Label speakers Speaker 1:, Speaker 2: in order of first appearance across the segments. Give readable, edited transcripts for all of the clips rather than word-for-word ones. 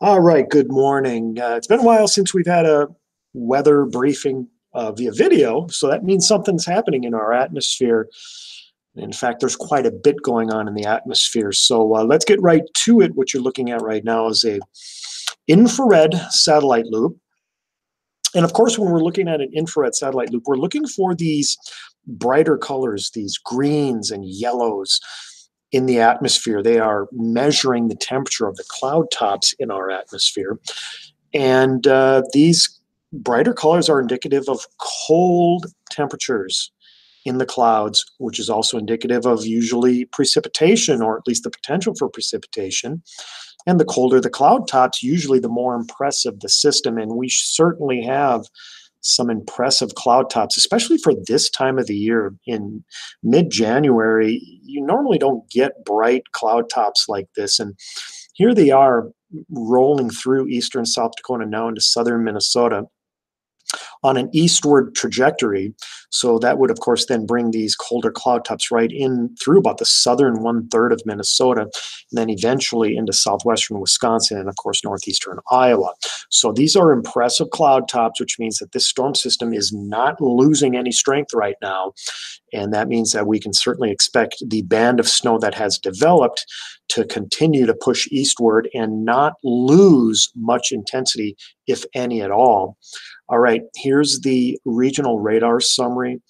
Speaker 1: All right, good morning. It's been a while since we've had a weather briefing via video, so that means something's happening in our atmosphere. In fact, there's quite a bit going on in the atmosphere. So let's get right to it. What you're looking at right now is a infrared satellite loop. And of course, when we're looking at an infrared satellite loop, we're looking for these brighter colors, these greens and yellows in the atmosphere. They are measuring the temperature of the cloud tops in our atmosphere. And these brighter colors are indicative of cold temperatures in the clouds, which is also indicative of usually precipitation, or at least the potential for precipitation. And the colder the cloud tops, usually the more impressive the system. And we certainly have some impressive cloud tops, especially for this time of the year. In mid-January, you normally don't get bright cloud tops like this. And here they are rolling through eastern South Dakota now into southern Minnesota on an eastward trajectory. So that would, of course, then bring these colder cloud tops right in through about the southern 1/3 of Minnesota, and then eventually into southwestern Wisconsin and, of course, northeastern Iowa. So these are impressive cloud tops, which means that this storm system is not losing any strength right now. And that means that we can certainly expect the band of snow that has developed to continue to push eastward and not lose much intensity, if any at all. All right, here's the regional radar summary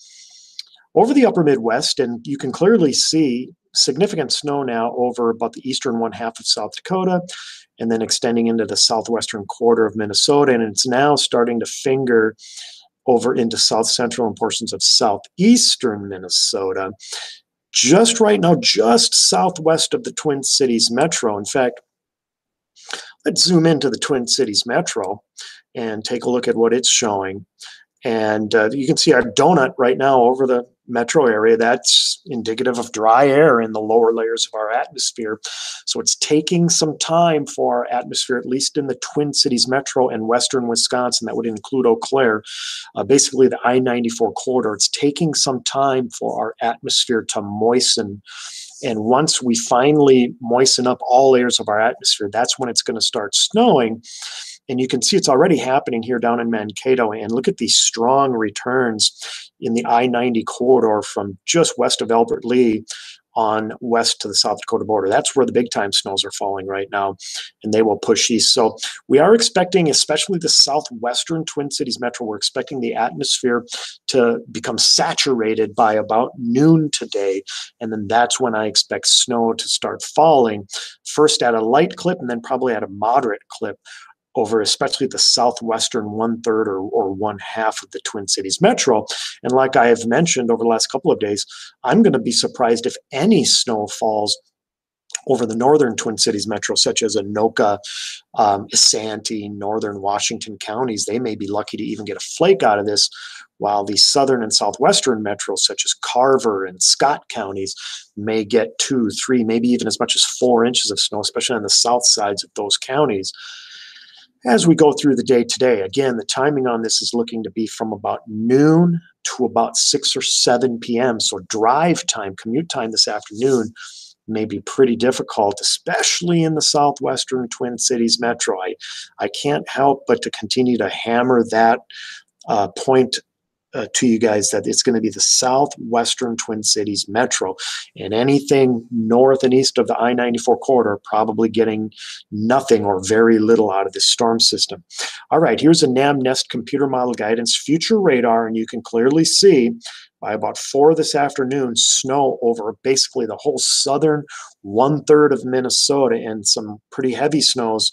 Speaker 1: over the upper Midwest, and you can clearly see significant snow now over about the eastern 1/2 of South Dakota, and then extending into the southwestern quarter of Minnesota, and it's now starting to finger over into south central and portions of southeastern Minnesota. Just right now, just southwest of the Twin Cities metro. In fact, let's zoom into the Twin Cities metro and take a look at what it's showing. And you can see our donut right now over the metro area. That's indicative of dry air in the lower layers of our atmosphere. So it's taking some time for our atmosphere, at least in the Twin Cities metro and western Wisconsin. That would include Eau Claire, basically the I-94 corridor. It's taking some time for our atmosphere to moisten. And once we finally moisten up all layers of our atmosphere, that's when it's going to start snowing. And you can see it's already happening here down in Mankato. And look at these strong returns in the I-90 corridor from just west of Albert Lea on west to the South Dakota border. That's where the big time snows are falling right now, and they will push east. So we are expecting, especially the southwestern Twin Cities metro, we're expecting the atmosphere to become saturated by about noon today. And then that's when I expect snow to start falling, first at a light clip and then probably at a moderate clip over especially the southwestern 1/3 or 1/2 of the Twin Cities metro. And like I have mentioned over the last couple of days, I'm going to be surprised if any snow falls over the northern Twin Cities metro, such as Anoka, Isanti, northern Washington counties. They may be lucky to even get a flake out of this, while the southern and southwestern metros, such as Carver and Scott counties, may get 2, 3, maybe even as much as 4 inches of snow, especially on the south sides of those counties as we go through the day today. Again, the timing on this is looking to be from about noon to about 6 or 7 p.m. So drive time, commute time this afternoon may be pretty difficult, especially in the southwestern Twin Cities metro. I can't help but to continue to hammer that point to you guys that it's going to be the southwestern Twin Cities metro, and anything north and east of the I-94 corridor probably getting nothing or very little out of this storm system. All right, here's a NamNest computer model guidance future radar, and you can clearly see by about 4 this afternoon, snow over basically the whole southern 1/3 of Minnesota, and some pretty heavy snows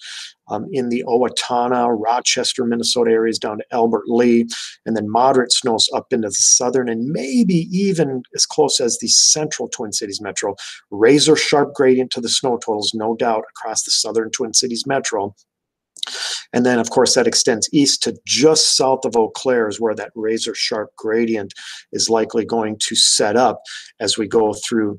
Speaker 1: in the Owatonna, Rochester, Minnesota areas down to Albert Lea, and then moderate snows up into the southern and maybe even as close as the central Twin Cities metro. Razor sharp gradient to the snow totals, no doubt, across the southern Twin Cities metro. And then, of course, that extends east to just south of Eau Claire is where that razor sharp gradient is likely going to set up as we go through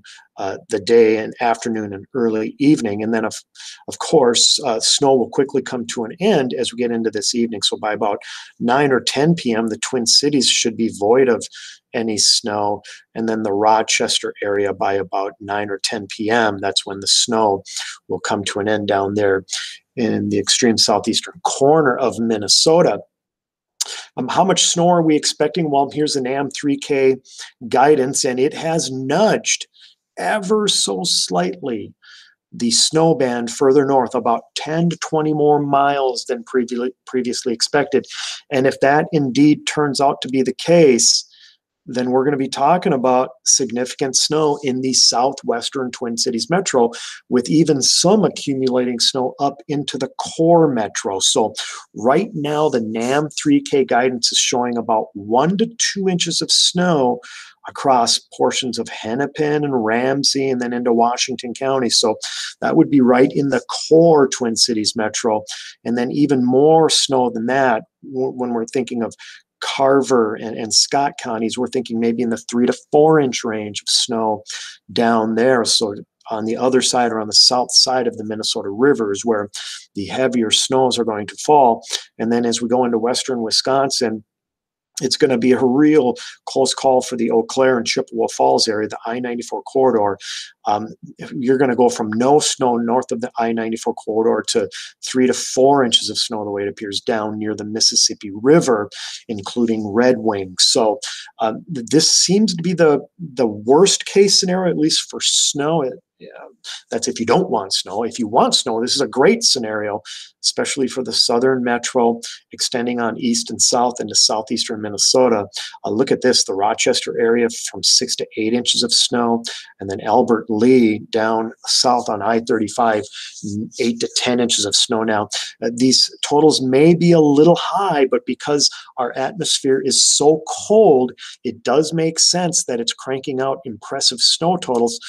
Speaker 1: the day and afternoon and early evening. And then, of course, snow will quickly come to an end as we get into this evening. So by about 9 or 10 p.m., the Twin Cities should be void of any snow. And then the Rochester area by about 9 or 10 p.m., that's when the snow will come to an end down there. in the extreme southeastern corner of Minnesota. How much snow are we expecting? Well, here's the NAM 3K guidance, and it has nudged ever so slightly the snow band further north, about 10 to 20 more miles than previously expected. And if that indeed turns out to be the case, then we're going to be talking about significant snow in the southwestern Twin Cities metro, with even some accumulating snow up into the core metro. So right now, the NAM 3K guidance is showing about 1 to 2 inches of snow across portions of Hennepin and Ramsey and then into Washington County. So that would be right in the core Twin Cities metro. And then even more snow than that when we're thinking of Carver and Scott counties, we're thinking maybe in the 3 to 4 inch range of snow down there. So on the other side, or on the south side of the Minnesota River, is where the heavier snows are going to fall. And then as we go into western Wisconsin, it's going to be a real close call for the Eau Claire and Chippewa Falls area, the I-94 corridor. You're going to go from no snow north of the I-94 corridor to 3 to 4 inches of snow, the way it appears, down near the Mississippi River, including Red Wing. So this seems to be the worst case scenario, at least for snow. That's if you don't want snow. If you want snow, this is a great scenario, especially for the southern metro, extending on east and south into southeastern Minnesota. Look at this, the Rochester area from 6 to 8 inches of snow, and then Albert Lee down south on I-35, 8 to 10 inches of snow now. These totals may be a little high, but because our atmosphere is so cold, it does make sense that it's cranking out impressive snow totals,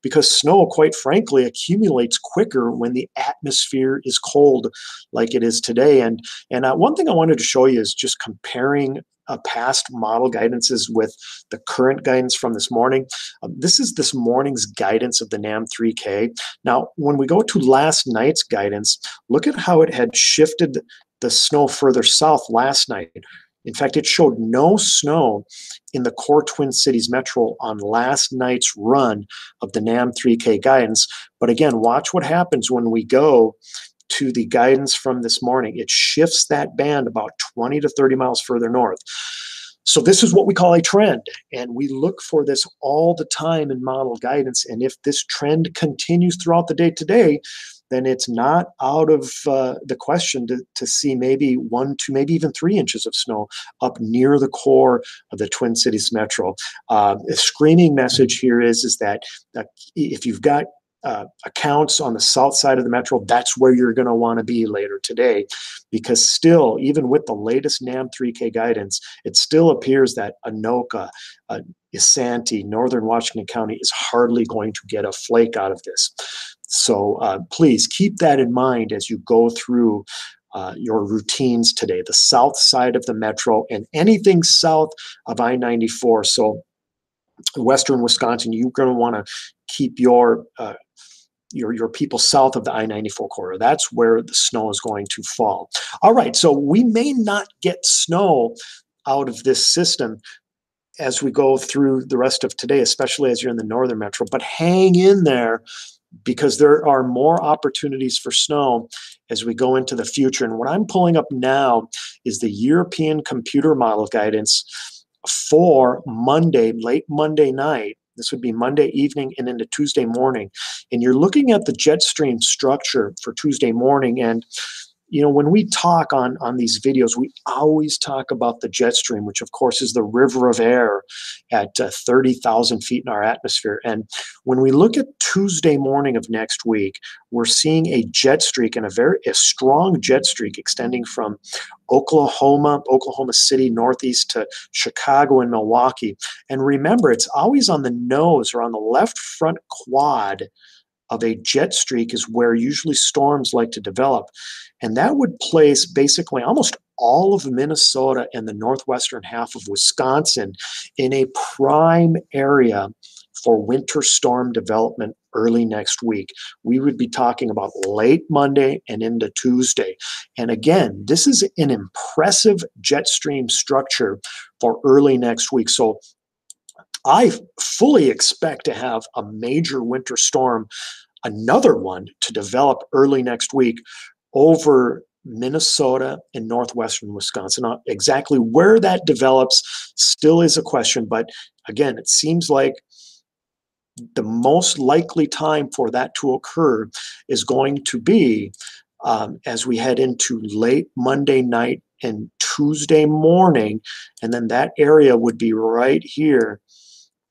Speaker 1: because snow, quite frankly, accumulates quicker when the atmosphere is cold like it is today. And one thing I wanted to show you is just comparing past model guidances with the current guidance from this morning. This is this morning's guidance of the NAM 3K. Now, when we go to last night's guidance, look at how it had shifted the snow further south last night. In fact, it showed no snow in the core Twin Cities metro on last night's run of the NAM 3K guidance. But again, watch what happens when we go to the guidance from this morning. It shifts that band about 20 to 30 miles further north. So this is what we call a trend, and we look for this all the time in model guidance. And if this trend continues throughout the day today, then it's not out of the question to see maybe 1, 2, maybe even 3 inches of snow up near the core of the Twin Cities metro. A screaming message here is that if you've got accounts on the south side of the metro, that's where you're going to want to be later today, because still, even with the latest NAM 3K guidance, it still appears that Anoka, Isanti, northern Washington County is hardly going to get a flake out of this. So please keep that in mind as you go through your routines today, the south side of the metro and anything south of I-94. So western Wisconsin, you're going to want to keep your people south of the I-94 corridor. That's where the snow is going to fall. All right, so we may not get snow out of this system as we go through the rest of today, especially as you're in the northern metro, but hang in there, because there are more opportunities for snow as we go into the future. And what I'm pulling up now is the European computer model guidance for Monday, late Monday night. This would be Monday evening and into Tuesday morning. And you're looking at the jet stream structure for Tuesday morning. And you know, when we talk on these videos, we always talk about the jet stream, which of course is the river of air at 30,000 feet in our atmosphere. And when we look at Tuesday morning of next week, we're seeing a jet streak, and a strong jet streak extending from Oklahoma City, northeast to Chicago and Milwaukee. And remember, it's always on the nose or on the left front quad of a jet streak is where usually storms like to develop. And that would place basically almost all of Minnesota and the northwestern half of Wisconsin in a prime area for winter storm development early next week. We would be talking about late Monday and into Tuesday. And again, this is an impressive jet stream structure for early next week. So I fully expect to have a major winter storm, another one, to develop early next week, over Minnesota and northwestern Wisconsin. Now, exactly where that develops still is a question, but again, it seems like the most likely time for that to occur is going to be as we head into late Monday night and Tuesday morning, and then that area would be right here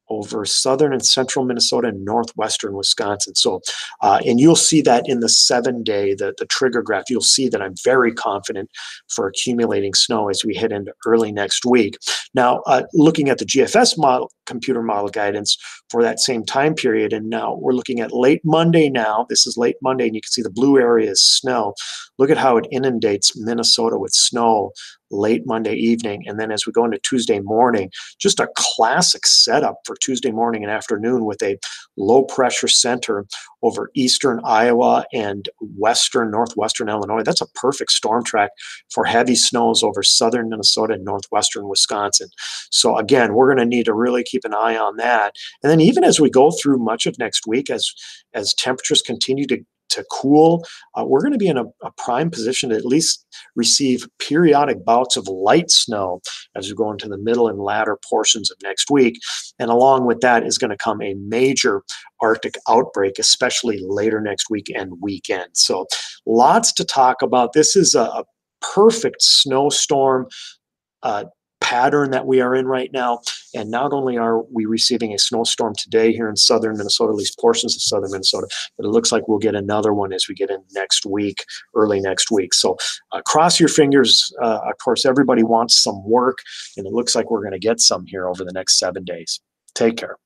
Speaker 1: over southern and central Minnesota and northwestern Wisconsin. So, and you'll see that in the 7-day, the trigger graph, you'll see that I'm very confident for accumulating snow as we head into early next week. Now, looking at the GFS model, computer model guidance for that same time period, and now we're looking at late Monday now. This is late Monday, and you can see the blue area is snow. Look at how it inundates Minnesota with snow late Monday evening. And then as we go into Tuesday morning, just a classic setup for Tuesday morning and afternoon with a low pressure center over eastern Iowa and northwestern Illinois. That's a perfect storm track for heavy snows over southern Minnesota and northwestern Wisconsin. So again, we're going to need to really keep an eye on that. And then even as we go through much of next week, as temperatures continue to cool, we're going to be in a prime position to at least receive periodic bouts of light snow as we go into the middle and latter portions of next week. And along with that is going to come a major Arctic outbreak, especially later next week and weekend. So lots to talk about. This is a perfect snowstorm pattern that we are in right now. And not only are we receiving a snowstorm today here in southern Minnesota, at least portions of southern Minnesota, but it looks like we'll get another one as we get in next week, early next week. So cross your fingers. Of course, everybody wants some work, and it looks like we're going to get some here over the next 7 days. Take care.